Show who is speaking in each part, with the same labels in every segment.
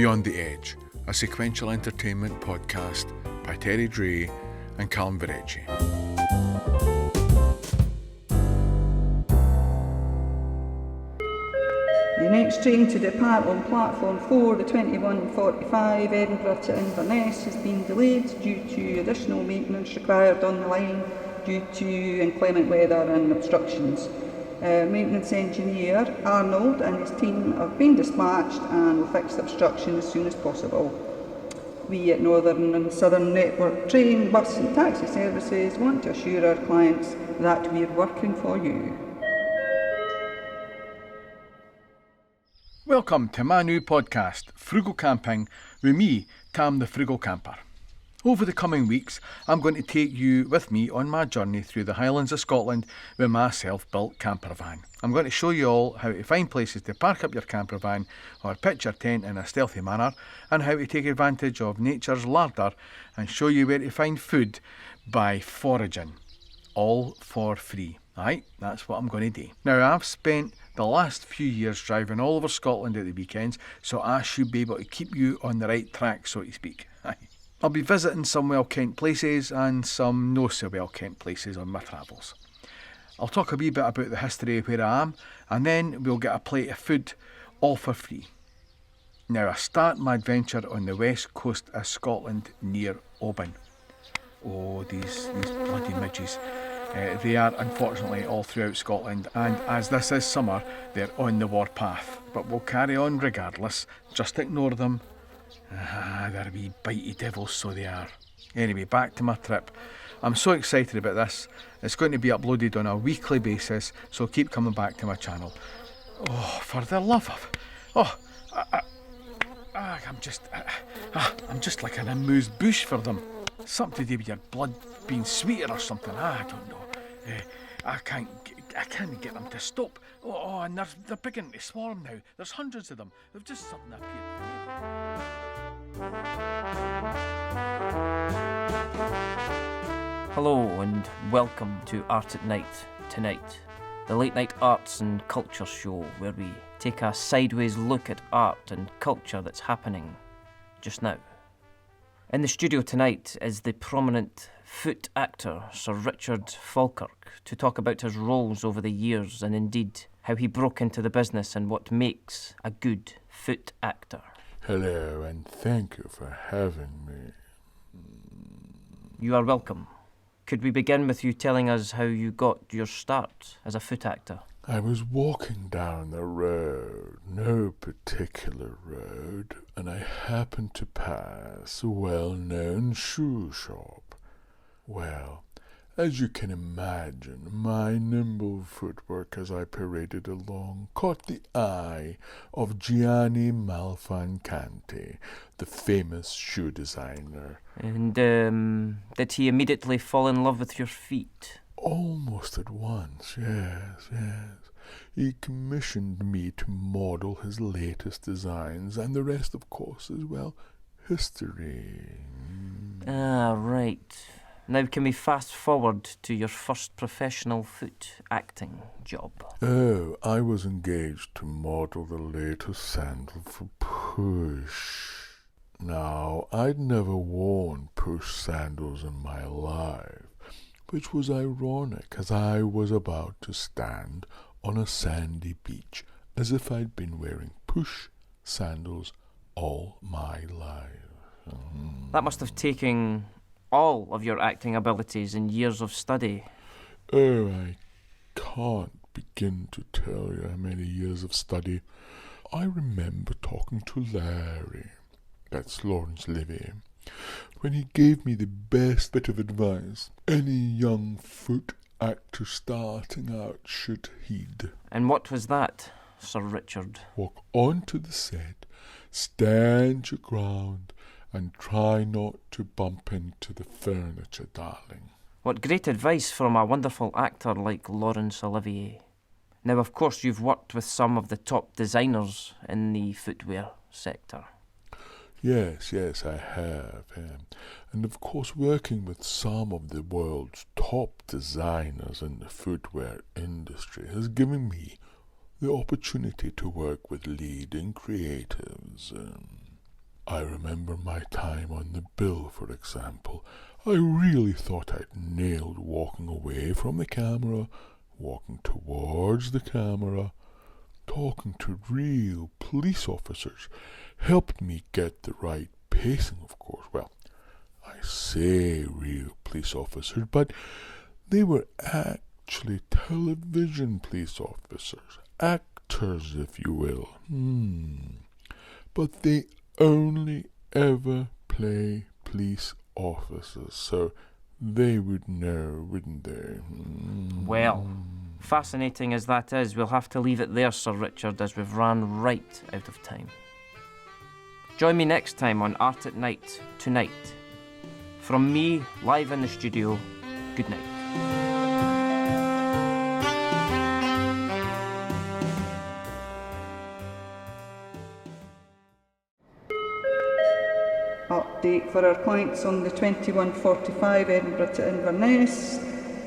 Speaker 1: Beyond the Edge, a sequential entertainment podcast by Terry Dray and Calum Verrecchia.
Speaker 2: The next train to depart on platform 4, the 21:45 Edinburgh to Inverness, has been delayed due to additional maintenance required on the line due to inclement weather and obstructions. Maintenance engineer Arnold and his team have been dispatched and will fix the obstruction as soon as possible. We at Northern and Southern Network train, bus and taxi services want to assure our clients that we are working for you.
Speaker 1: Welcome to my new podcast, Frugal Camping, with me, Calum the Frugal Camper. Over the coming weeks, I'm going to take you with me on my journey through the Highlands of Scotland with my self-built camper van. I'm going to show you all how to find places to park up your camper van or pitch your tent in a stealthy manner, and how to take advantage of nature's larder and show you where to find food by foraging. All for free. Aye, that's what I'm going to do. Now, I've spent the last few years driving all over Scotland at the weekends, so I should be able to keep you on the right track, so to speak. Aye. I'll be visiting some well-kept places and some not so well-kept places on my travels. I'll talk a wee bit about the history of where I am, and then we'll get a plate of food, all for free. Now, I start my adventure on the west coast of Scotland near Oban. Oh, these bloody midges. They are unfortunately all throughout Scotland, and as this is summer, they're on the warpath. But we'll carry on regardless, just ignore them. They're wee bitey devils, so they are. Anyway, back to my trip. I'm so excited about this. It's going to be uploaded on a weekly basis, so keep coming back to my channel. Oh, for the love of... I'm just like an amuse bouche for them. Something to do with your blood being sweeter or something. I don't know. I can't get them to stop. Oh, and they're beginning to swarm now. There's hundreds of them. They've just suddenly appeared.
Speaker 3: Hello and welcome to Art at Night tonight, the late night arts and culture show where we take a sideways look at art and culture that's happening just now. In the studio tonight is the prominent foot actor Sir Richard Falkirk to talk about his roles over the years and indeed how he broke into the business and what makes a good foot actor.
Speaker 4: Hello, and thank you for having me.
Speaker 3: You are welcome. Could we begin with you telling us how you got your start as a foot actor?
Speaker 4: I was walking down the road, no particular road, and I happened to pass a well-known shoe shop. Well, as you can imagine, my nimble footwork as I paraded along caught the eye of Gianni Malfancanti, the famous shoe designer.
Speaker 3: And did he immediately fall in love with your feet?
Speaker 4: Almost at once, yes. He commissioned me to model his latest designs, and the rest, of course, is, well, history.
Speaker 3: Ah, right. Now can we fast forward to your first professional foot acting job?
Speaker 4: Oh, I was engaged to model the latest sandal for Push. Now, I'd never worn Push sandals in my life, which was ironic as I was about to stand on a sandy beach as if I'd been wearing Push sandals all my life.
Speaker 3: That must have taken all of your acting abilities and years of study.
Speaker 4: Oh, I can't begin to tell you how many years of study. I remember talking to Larry, that's Lawrence Livy, when he gave me the best bit of advice any young foot actor starting out should heed.
Speaker 3: And what was that, Sir Richard?
Speaker 4: Walk onto the set, stand your ground, and try not to bump into the furniture, darling.
Speaker 3: What great advice from a wonderful actor like Laurence Olivier. Now, of course, you've worked with some of the top designers in the footwear sector.
Speaker 4: Yes, I have. And of course, working with some of the world's top designers in the footwear industry has given me the opportunity to work with leading creatives. I remember my time on the bill, for example. I really thought I'd nailed walking away from the camera, walking towards the camera. Talking to real police officers helped me get the right pacing, of course. Well, I say real police officers, but they were actually television police officers, actors, if you will. But they only ever play police officers, so they would know, wouldn't they?
Speaker 3: Well, fascinating as that is, we'll have to leave it there, Sir Richard, as we've ran right out of time. Join me next time on Art at Night tonight. From me, live in the studio, good night.
Speaker 2: Update for our clients on the 2145 Edinburgh to Inverness.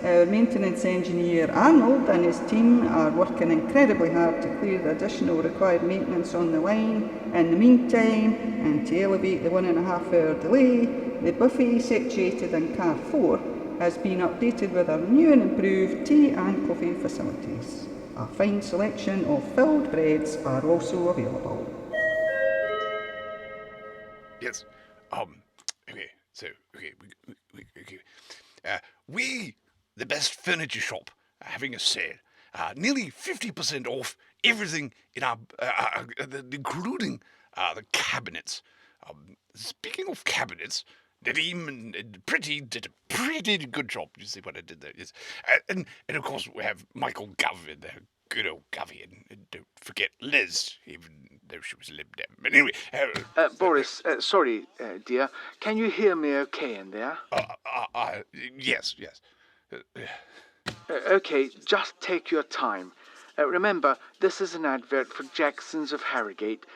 Speaker 2: Our maintenance engineer Arnold and his team are working incredibly hard to clear the additional required maintenance on the line. In the meantime, and to elevate the 1.5 hour delay, the buffet situated in car 4 has been updated with our new and improved tea and coffee facilities. A fine selection of filled breads are also available.
Speaker 5: Yes. We, the best furniture shop, are having a sale. Nearly 50% off everything in our, including the cabinets. Speaking of cabinets, Nadeem and Pretty did a pretty good job. You see what I did there? Yes. And of course we have Michael Gov in there. Good old Govey, and don't forget Liz, even though she was a Lib Dem. But anyway...
Speaker 6: Boris, sorry, dear. Can you hear me okay in there?
Speaker 5: Yes.
Speaker 6: Okay, just take your time. Remember, this is an advert for Jacksons of Harrogate,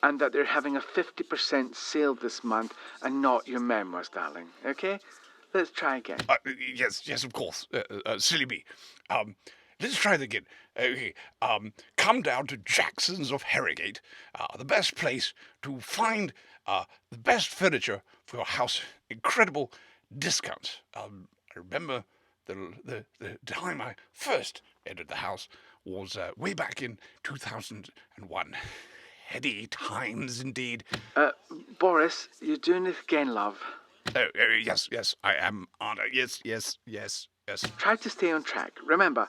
Speaker 6: and that they're having a 50% sale this month, and not your memoirs, darling. Okay? Let's try again.
Speaker 5: Yes, of course. Silly me. Let's try it again. Okay. Come down to Jackson's of Harrogate, the best place to find the best furniture for your house. Incredible discounts. I remember the time I first entered the house was way back in 2001. Heady times indeed.
Speaker 6: Boris, you're doing it again, love.
Speaker 5: Yes, I am, aren't I? Yes.
Speaker 6: Try to stay on track. Remember,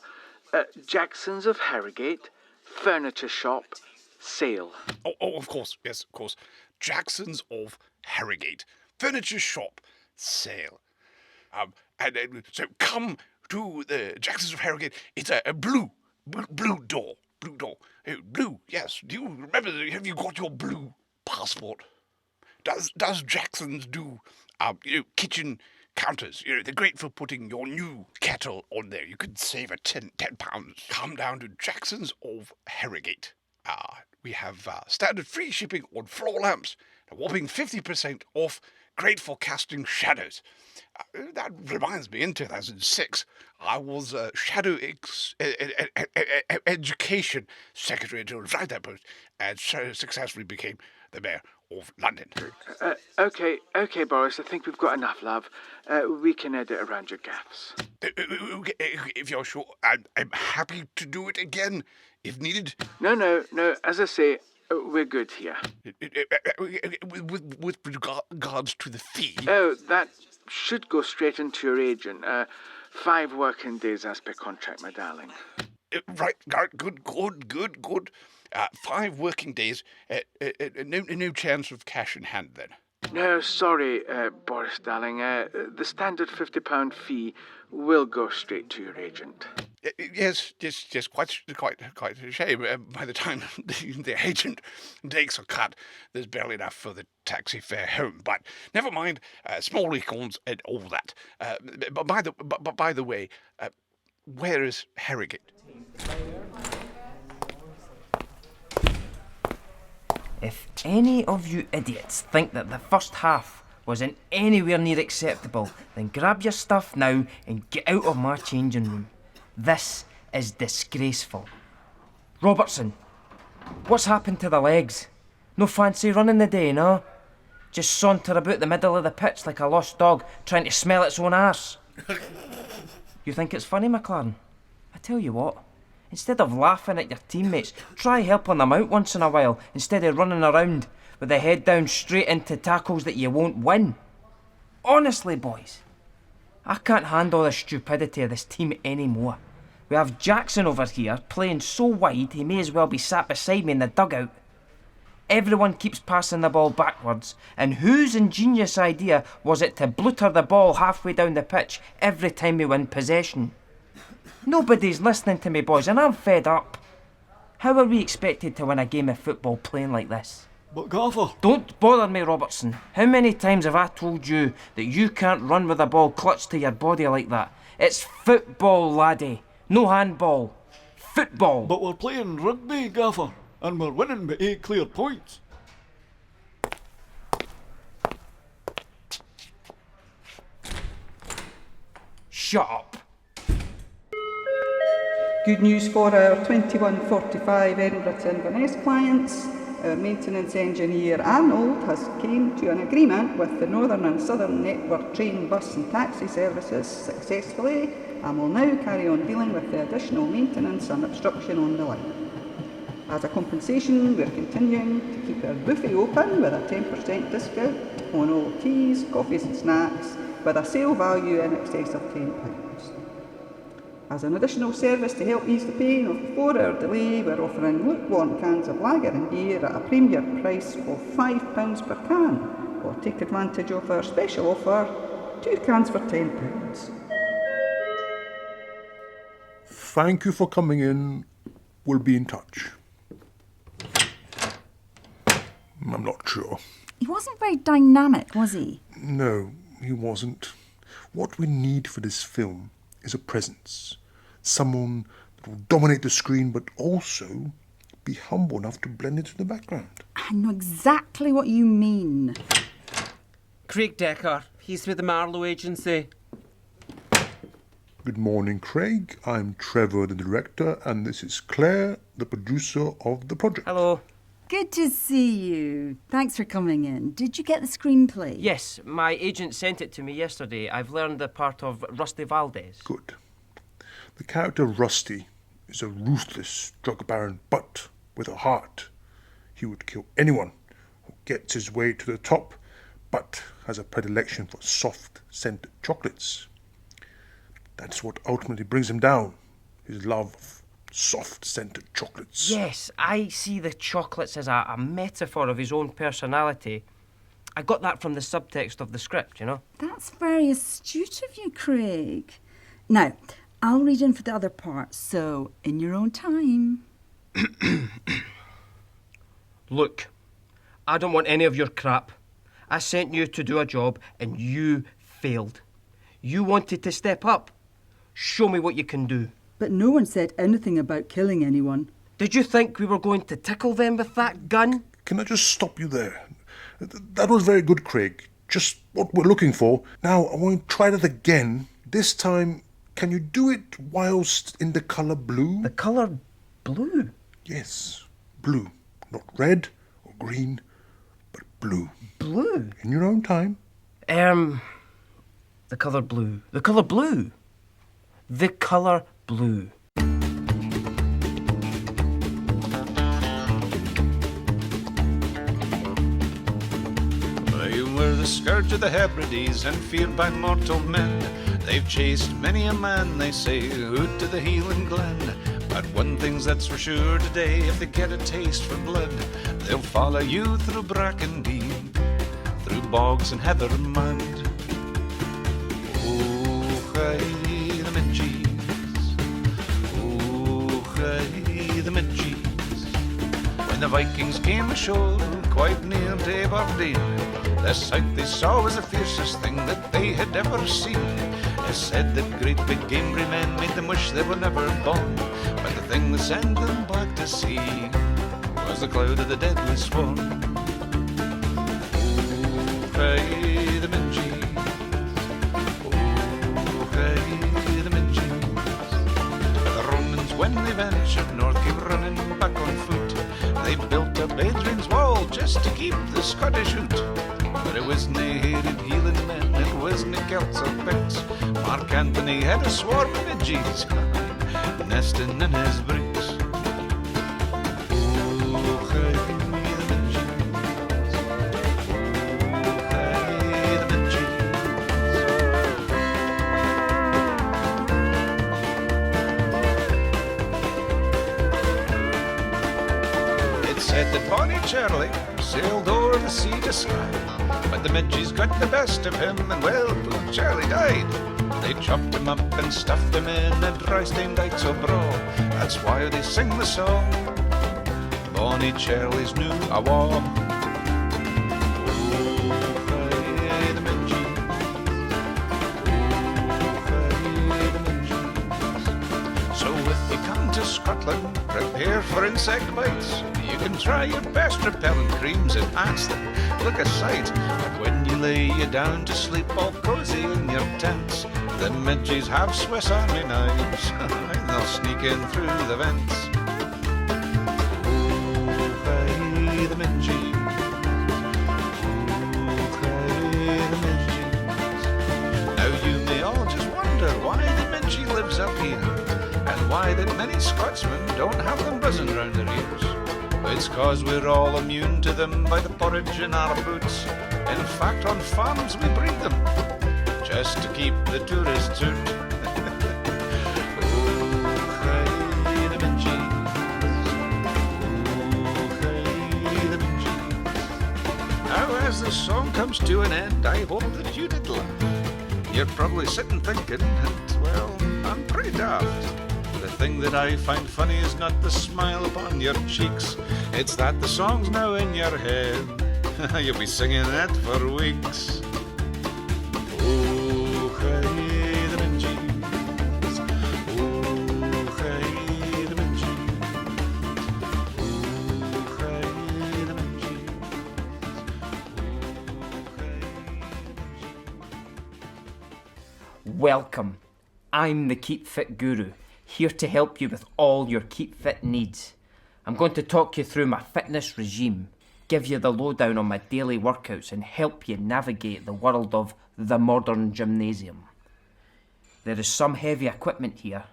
Speaker 6: Jackson's of Harrogate, furniture shop, sale.
Speaker 5: Oh, of course, yes, of course. Jackson's of Harrogate, furniture shop, sale. So come to the Jackson's of Harrogate. It's a blue door. Blue, yes. Do you remember, have you got your blue passport? Does Jackson's do, kitchen counters? They're great for putting your new kettle on there. You could save £10. Come down to Jackson's of Harrogate. We have standard free shipping on floor lamps, a whopping 50% off, great for casting shadows. That reminds me, in 2006, I was shadow education secretary until I tried that post, and so successfully became the mayor of London.
Speaker 6: Okay, Boris, I think we've got enough, love. We can edit around your gaffes.
Speaker 5: If you're sure, I'm happy to do it again, if needed.
Speaker 6: No, as I say, we're good here.
Speaker 5: With regards to the fee...
Speaker 6: Oh, that should go straight into your agent. 5 working days as per contract, my darling.
Speaker 5: Right, good. 5 working days, no chance of cash in hand then?
Speaker 6: No, sorry, Boris, darling. The standard £50 fee will go straight to your agent.
Speaker 5: Yes, quite a shame. By the time the agent takes a cut, there's barely enough for the taxi fare home. But never mind, small acorns and all that. But by the way, where is Harrogate?
Speaker 3: If any of you idiots think that the first half wasn't anywhere near acceptable, then grab your stuff now and get out of my changing room. This is disgraceful. Robertson, what's happened to the legs? No fancy running the day, no? Just saunter about the middle of the pitch like a lost dog trying to smell its own arse. You think it's funny, McLaren? I tell you what, instead of laughing at your teammates, try helping them out once in a while instead of running around with the head down straight into tackles that you won't win. Honestly, boys, I can't handle the stupidity of this team anymore. We have Jackson over here playing so wide he may as well be sat beside me in the dugout. Everyone keeps passing the ball backwards, and whose ingenious idea was it to bluter the ball halfway down the pitch every time we win possession? Nobody's listening to me, boys, and I'm fed up. How are we expected to win a game of football playing like this?
Speaker 7: But Gaffer...
Speaker 3: Don't bother me, Robertson. How many times have I told you that you can't run with the ball clutched to your body like that? It's football, laddie. No handball. Football.
Speaker 7: But we're playing rugby, Gaffer, and we're winning by 8 clear points.
Speaker 3: Shut up.
Speaker 2: Good news for our 2145 Edinburgh and Inverness clients. Our maintenance engineer Arnold has came to an agreement with the Northern and Southern Network train, bus and taxi services successfully and will now carry on dealing with the additional maintenance and obstruction on the line. As a compensation, we're continuing to keep our buffet open with a 10% discount on all teas, coffees and snacks with a sale value in excess of £10. As an additional service to help ease the pain of the 4-hour delay, we're offering lukewarm cans of lager and beer at a premier price of £5 per can, or take advantage of our special offer, 2 cans for £10.
Speaker 4: Thank you for coming in. We'll be in touch. I'm not sure.
Speaker 8: He wasn't very dynamic, was he?
Speaker 4: No, he wasn't. What we need for this film is a presence. Someone that will dominate the screen but also be humble enough to blend into the background.
Speaker 8: I know exactly what you mean.
Speaker 9: Craig Decker, he's with the Marlowe agency.
Speaker 4: Good morning, Craig. I'm Trevor, the director, and this is Claire, the producer of the project.
Speaker 3: Hello.
Speaker 8: Good to see you. Thanks for coming in. Did you get the screenplay?
Speaker 3: Yes, my agent sent it to me yesterday. I've learned the part of Rusty Valdez.
Speaker 4: Good. The character Rusty is a ruthless drug baron, but with a heart. He would kill anyone who gets his way to the top, but has a predilection for soft, scented chocolates. That's what ultimately brings him down, his love of soft, scented chocolates.
Speaker 3: Yes, I see the chocolates as a metaphor of his own personality. I got that from the subtext of the script, you know.
Speaker 8: That's very astute of you, Craig. Now, I'll read in for the other part, so in your own time.
Speaker 3: Look, I don't want any of your crap. I sent you to do a job and you failed. You wanted to step up. Show me what you can do.
Speaker 8: But no one said anything about killing anyone.
Speaker 3: Did you think we were going to tickle them with that gun?
Speaker 4: Can I just stop you there? That was very good, Craig. Just what we're looking for. Now, I want to try that again. This time, can you do it whilst in the colour blue?
Speaker 3: The colour blue?
Speaker 4: Yes, blue. Not red or green, but blue.
Speaker 3: Blue?
Speaker 4: In your own time.
Speaker 3: The colour blue. The colour blue. The colour blue.
Speaker 5: They were the scourge of the Hebrides and feared by mortal men. They've chased many a man, they say, hood to the Heelan Glen. But one thing's that's for sure today, if they get a taste for blood, they'll follow you through bracken deep, through bogs and heather mud. Oh, hey, the midges. Oh, hey, the midges. When the Vikings came ashore, quite near to Aberdeen, the sight they saw was the fiercest thing that they had ever seen. It's said that great big gamebrew men made them wish they were never born, but the thing that sent them back to sea was the cloud of the deadly swan. Oh, hey, the midges. Oh, hey, the midges. The Romans, when they ventured north, came running back on foot. They built up Adrian's wall just to keep the Scottish out. But it wasn't hated healing men, it wasn't Celts or Picts. Mark Anthony had a swarm of midges nesting in his bricks. Oh, hey, the midges. Oh, hey, the midges. It said that Bonnie Charlie sailed o'er the sea to Skye, but the midges got the best of him, and well, poor Charlie died. They chopped him up and stuffed him in a dry-stained Dykes Bro. That's why they sing the song, Bonnie Charlie's New Awa. Oh, hey, the midges. Oh, hey, the midges. So if you come to Scotland, prepare for insect bites. You can try your best repellent creams and ants that look a sight. But when you lay you down to sleep all cozy in your tents, the midges have Swiss Army knives, and they'll sneak in through the vents. Oh, hey, the midges. Oh, hey, the midges. Now you may all just wonder why the midgie lives up here, and why that many Scotsmen don't have them buzzing round their ears. It's 'cause we're all immune to them by the porridge in our boots. In fact, on farms we breed them, just to keep the tourists out. Oh, hey, the midges. Oh, hey, the midges. Now, as the song comes to an end, I hope that you did laugh. You're probably sitting thinking, and, well, I'm pretty daft. The thing that I find funny is not the smile upon your cheeks, it's that the song's now in your head. You'll be singing it for weeks. Oh, hey, the midges. Oh, hey, the midges. Oh, hey, the midges. Oh, hey, the midges.
Speaker 3: Welcome. I'm the Keep Fit Guru, here to help you with all your keep fit needs. I'm going to talk you through my fitness regime, give you the lowdown on my daily workouts, and help you navigate the world of the modern gymnasium. There is some heavy equipment here,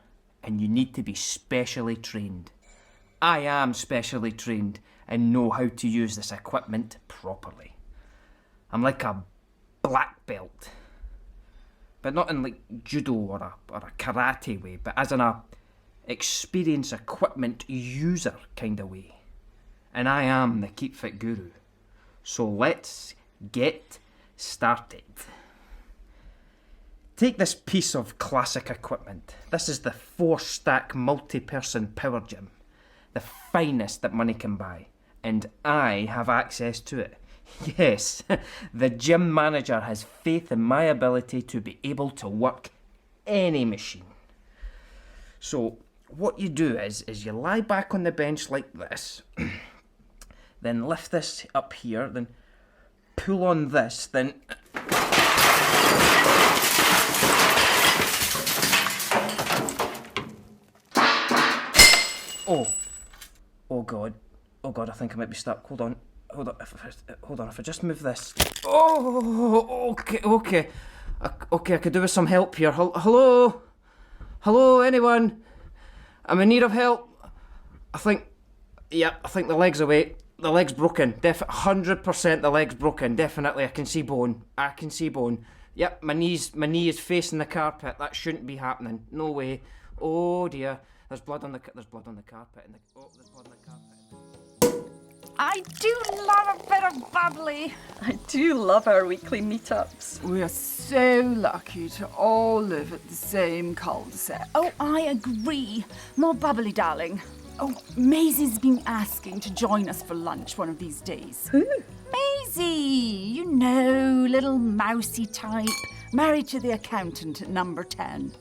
Speaker 3: and you need to be specially trained. I am specially trained and know how to use this equipment properly. I'm like a black belt, but not in like judo or a karate way, but as in a experienced equipment user kind of way. And I am the Keep Fit Guru. So let's get started. Take this piece of classic equipment. This is the 4-stack multi-person power gym, the finest that money can buy, and I have access to it. Yes, the gym manager has faith in my ability to be able to work any machine. So what you do is you lie back on the bench like this, then lift this up here, then pull on this, then... Oh God, I think I might be stuck. Hold on, if I just move this. Okay, I could do with some help here. Hello, anyone? I'm in need of help. I think the leg's away. The leg's broken. 100% the leg's broken. Definitely, I can see bone. Yep, my knee is facing the carpet. That shouldn't be happening. No way. Oh dear. There's blood on the carpet. There's blood on the carpet.
Speaker 8: I do love a bit of bubbly.
Speaker 2: I do love our weekly meetups.
Speaker 10: We are so lucky to all live at the same cul-de-sac.
Speaker 8: Oh, I agree. More bubbly, darling. Oh, Maisie's been asking to join us for lunch one of these days.
Speaker 2: Who?
Speaker 8: Maisie, you know, little mousy type, married to the accountant at number 10.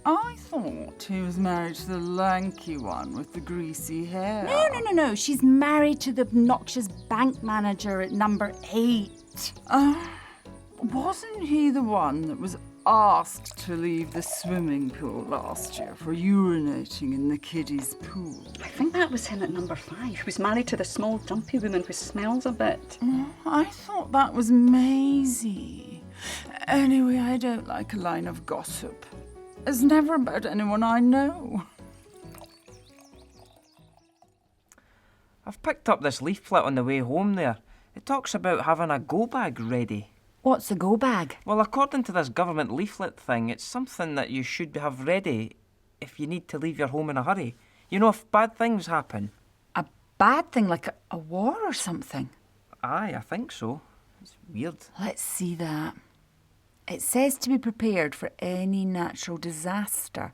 Speaker 10: Oh, I thought he was married to the lanky one with the greasy hair.
Speaker 8: No. She's married to the obnoxious bank manager at number 8.
Speaker 10: Wasn't he the one that was asked to leave the swimming pool last year for urinating in the kiddies' pool.
Speaker 2: I think that was him at number 5, who was married to the small jumpy woman who smells a bit.
Speaker 10: Oh, I thought that was Maisie. Anyway, I don't like a line of gossip. It's never about anyone I know.
Speaker 3: I've picked up this leaflet on the way home there. It talks about having a go bag ready.
Speaker 8: What's a go bag?
Speaker 3: Well, according to this government leaflet thing, it's something that you should have ready if you need to leave your home in a hurry. You know, if bad things happen.
Speaker 8: A bad thing, like a war or something?
Speaker 3: Aye, I think so. It's weird.
Speaker 8: Let's see that. It says to be prepared for any natural disaster.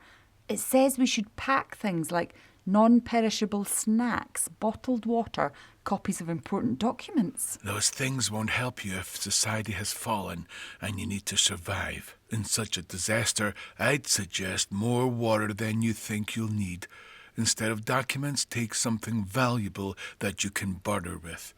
Speaker 8: It says we should pack things like non-perishable snacks, bottled water, copies of important documents.
Speaker 4: Those things won't help you if society has fallen and you need to survive. In such a disaster, I'd suggest more water than you think you'll need. Instead of documents, take something valuable that you can barter with.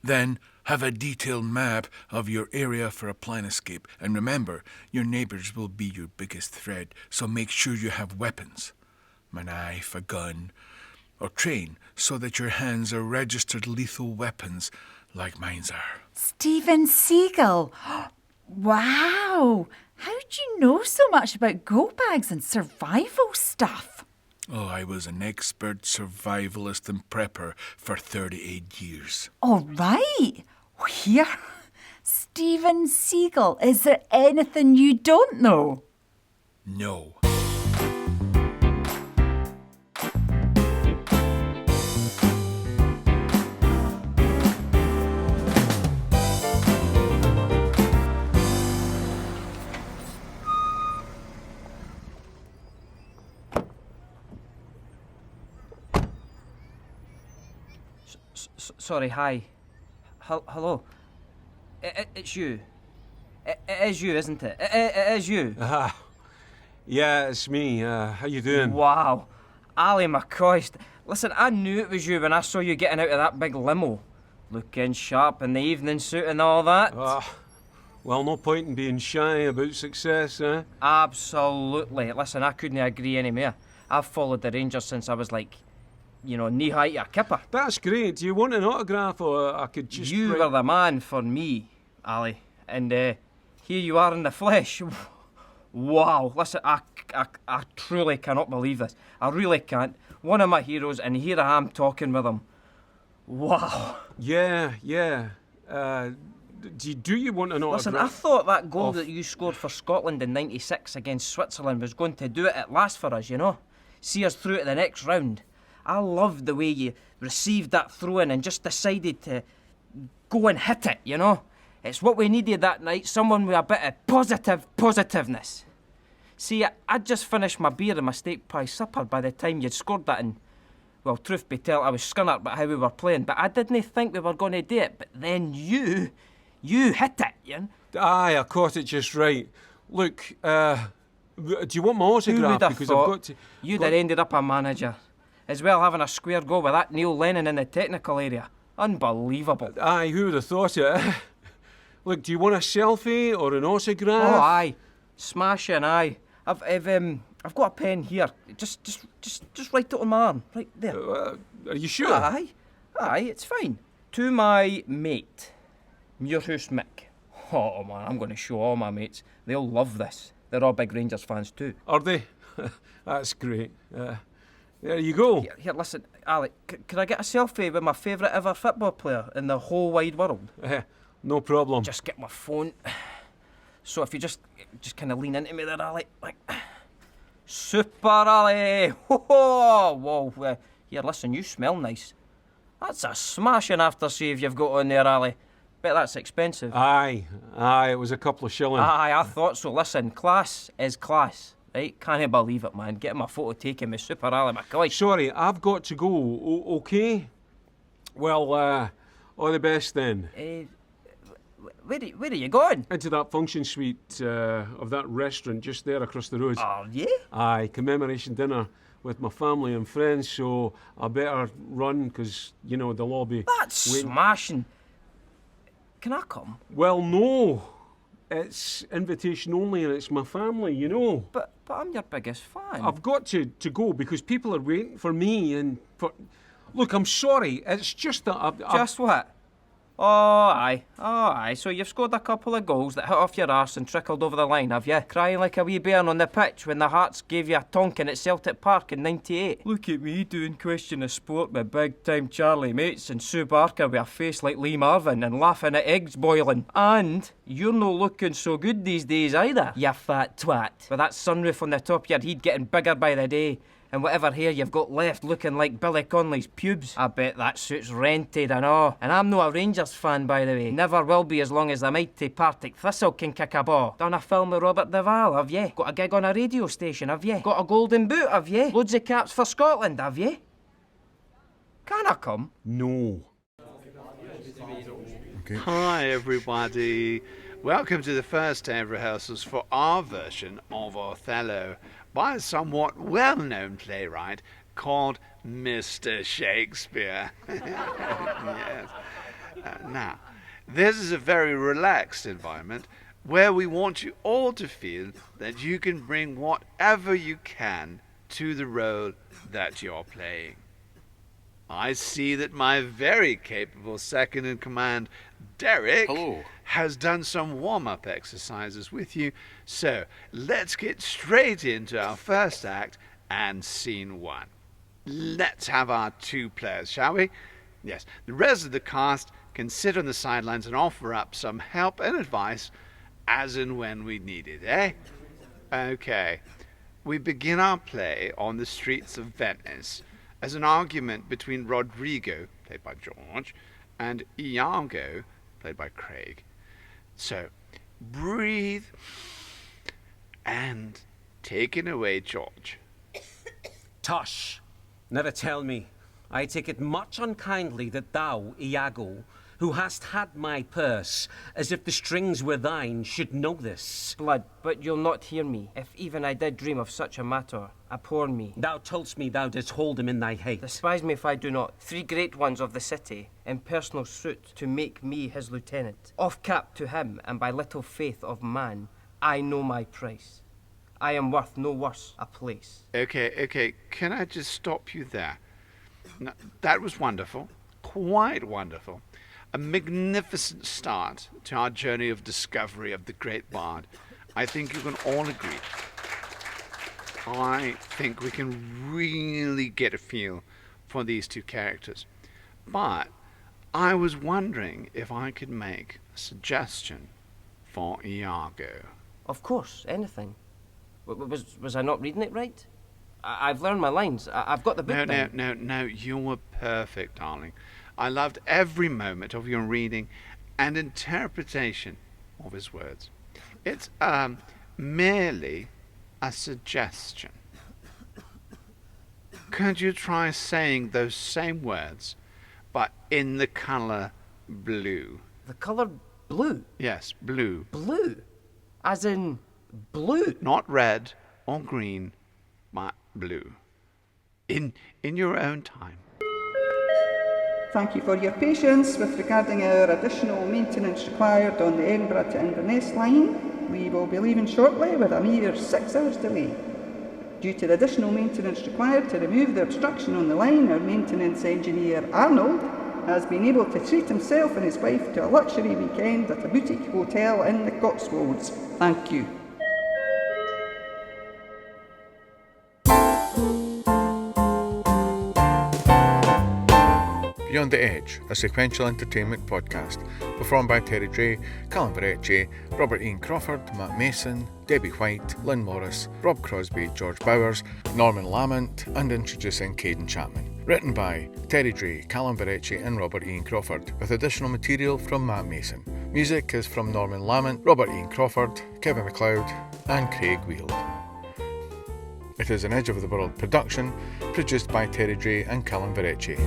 Speaker 4: Then, have a detailed map of your area for a plan escape. And remember, your neighbours will be your biggest threat, so make sure you have weapons. A knife, a gun, or train so that your hands are registered lethal weapons like mine are.
Speaker 8: Stephen Seagal! Wow! How do you know so much about go bags and survival stuff?
Speaker 4: Oh, I was an expert survivalist and prepper for 38 years.
Speaker 8: All right. Here. Stephen Seagal, is there anything you don't know?
Speaker 4: No.
Speaker 3: Sorry, hi. Hello. It's you. It is you, isn't it? It is you.
Speaker 11: Yeah, it's me. How you doing?
Speaker 3: Wow. Ali McCoist. Listen, I knew it was you when I saw you getting out of that big limo. Looking sharp in the evening suit and all that.
Speaker 11: Well, no point in being shy about success, eh?
Speaker 3: Absolutely. Listen, I couldn't agree any more. I've followed the Rangers since I was like, knee-high to a kipper.
Speaker 11: That's great. Do you want an autograph or I could just...
Speaker 3: You were the man for me, Ali. And here you are in the flesh. Wow. Listen, I truly cannot believe this. I really can't. One of my heroes, and here I am talking with him. Wow.
Speaker 11: Yeah. Do you want an autograph?
Speaker 3: Listen, I thought that goal that you scored for Scotland in '96 against Switzerland was going to do it at last for us, see us through to the next round. I loved the way you received that throw-in and just decided to go and hit it, It's what we needed that night, someone with a bit of positiveness. See, I'd just finished my beer and my steak pie supper by the time you'd scored that, and, well, truth be told, I was scunnered about how we were playing, but I didn't think we were going to do it. But then you hit it,
Speaker 11: Aye, I caught it just right. Look, do you want my autograph?
Speaker 3: Who would have
Speaker 11: because
Speaker 3: thought
Speaker 11: I've got to...
Speaker 3: you'd have ended up a manager, as well having a square go with that Neil Lennon in the technical area. Unbelievable.
Speaker 11: Aye, who would have thought it? Look, do you want a selfie or an autograph?
Speaker 3: Oh, aye. Smashing, aye. I've got a pen here. Just write it on my arm, right there.
Speaker 11: Are you sure?
Speaker 3: Aye, it's fine. To my mate, Muirhouse Mick. Oh man, I'm going to show all my mates. They'll love this. They're all big Rangers fans too.
Speaker 11: Are they? That's great. There you go.
Speaker 3: Here, listen, Ali, could I get a selfie with my favourite ever football player in the whole wide world?
Speaker 11: No problem.
Speaker 3: Just get my phone. So if you just kind of lean into me there, Ali. Like, super, Ali. Whoa. Here, listen, you smell nice. That's a smashing aftershave you've got on there, Ali. Bet that's expensive.
Speaker 11: Aye, it was a couple of shillings.
Speaker 3: Aye, I thought so. Listen, class is class. Right? Can't believe it, man. Getting my photo taken with Super Ali McCoy.
Speaker 11: Sorry, I've got to go, okay? Well, all the best then.
Speaker 3: Where are you going?
Speaker 11: Into that function suite of that restaurant just there across the road.
Speaker 3: Oh, yeah?
Speaker 11: Aye, commemoration dinner with my family and friends, so I better run because, the lobby.
Speaker 3: That's smashing. Can I come?
Speaker 11: Well, no. it's invitation only and it's my family, you know.
Speaker 3: But I'm your biggest fan.
Speaker 11: I've got to go because people are waiting for me and for... Look, I'm sorry. It's just that I've...
Speaker 3: Just what? Oh, aye. So you've scored a couple of goals that hit off your arse and trickled over the line, have you? Crying like a wee bairn on the pitch when the Hearts gave you a tonkin at Celtic Park in '98. Look at me doing question of sport with big-time Charlie mates and Sue Barker with a face like Lee Marvin and laughing at eggs boiling. And you're no looking so good these days either, you fat twat. With that sunroof on the top of your head getting bigger by the day. And whatever hair you've got left looking like Billy Connolly's pubes. I bet that suit's rented and all. And I'm no a Rangers fan, by the way. Never will be as long as the mighty Partick Thistle can kick a ball. Done a film with Robert Duvall, have you? Got a gig on a radio station, have you? Got a golden boot, have you? Loads of caps for Scotland, have you? Can I come?
Speaker 11: No.
Speaker 4: Okay.
Speaker 5: Hi, everybody. Welcome to the first day of rehearsals for our version of Othello by a somewhat well-known playwright called Mr. Shakespeare. Yes. Now, this is a very relaxed environment where we want you all to feel that you can bring whatever you can to the role that you're playing. I see that my very capable second-in-command, Derek, has done some warm-up exercises with you, so let's get straight into our first act and scene one. Let's have our two players, shall we? Yes, the rest of the cast can sit on the sidelines and offer up some help and advice as and when we need it, eh? Okay, we begin our play on the streets of Venice as an argument between Rodrigo, played by George, and Iago, played by Craig. So, breathe and take it away, George.
Speaker 9: Tush, never tell me. I take it much unkindly that thou, Iago, who hast had my purse, as if the strings were thine, should know this.
Speaker 3: Blood, but you'll not hear me. If even I did dream of such a matter, abhor me.
Speaker 9: Thou toldst me thou didst hold him in thy hate.
Speaker 3: Despise me if I do not. 3 great ones of the city, in personal suit, to make me his lieutenant. Off cap to him, and by little faith of man, I know my price. I am worth no worse a place.
Speaker 5: Okay, can I just stop you there? Now, that was wonderful, quite wonderful. A magnificent start to our journey of discovery of the great bard. I think you can all agree. I think we can really get a feel for these two characters. But I was wondering if I could make a suggestion for Iago.
Speaker 3: Of course, anything. Was I not reading it right? I've learned my lines. I've got the book.
Speaker 5: No, you were perfect, darling. I loved every moment of your reading and interpretation of his words. It's merely a suggestion. Could you try saying those same words, but in the colour blue?
Speaker 3: The colour blue?
Speaker 5: Yes, blue.
Speaker 3: Blue? As in blue?
Speaker 5: Not red or green, but blue. In your own time.
Speaker 2: Thank you for your patience with regarding our additional maintenance required on the Edinburgh to Inverness line. We will be leaving shortly with a mere 6 hours delay. Due to the additional maintenance required to remove the obstruction on the line, our maintenance engineer Arnold has been able to treat himself and his wife to a luxury weekend at a boutique hotel in the Cotswolds. Thank you.
Speaker 1: Beyond the Edge, a sequential entertainment podcast, performed by Terry Dray, Calum, Verrecchia, Robert Ian Crawford, Matt Mason, Debbie Whyte, Lynne Morris, Rob Crosbie, George Bowers, Norman Lamont, and introducing Kaedon Chapman. Written by Terry Dray, Calum, Verrecchia, and Robert Ian Crawford, with additional material from Matt Mason. Music is from Norman Lamont, Robert Ian Crawford, Kevin MacLeod, and Craig Wheeler. It is an Edge of the World production, produced by Terry Dray and Calum Verrecchia.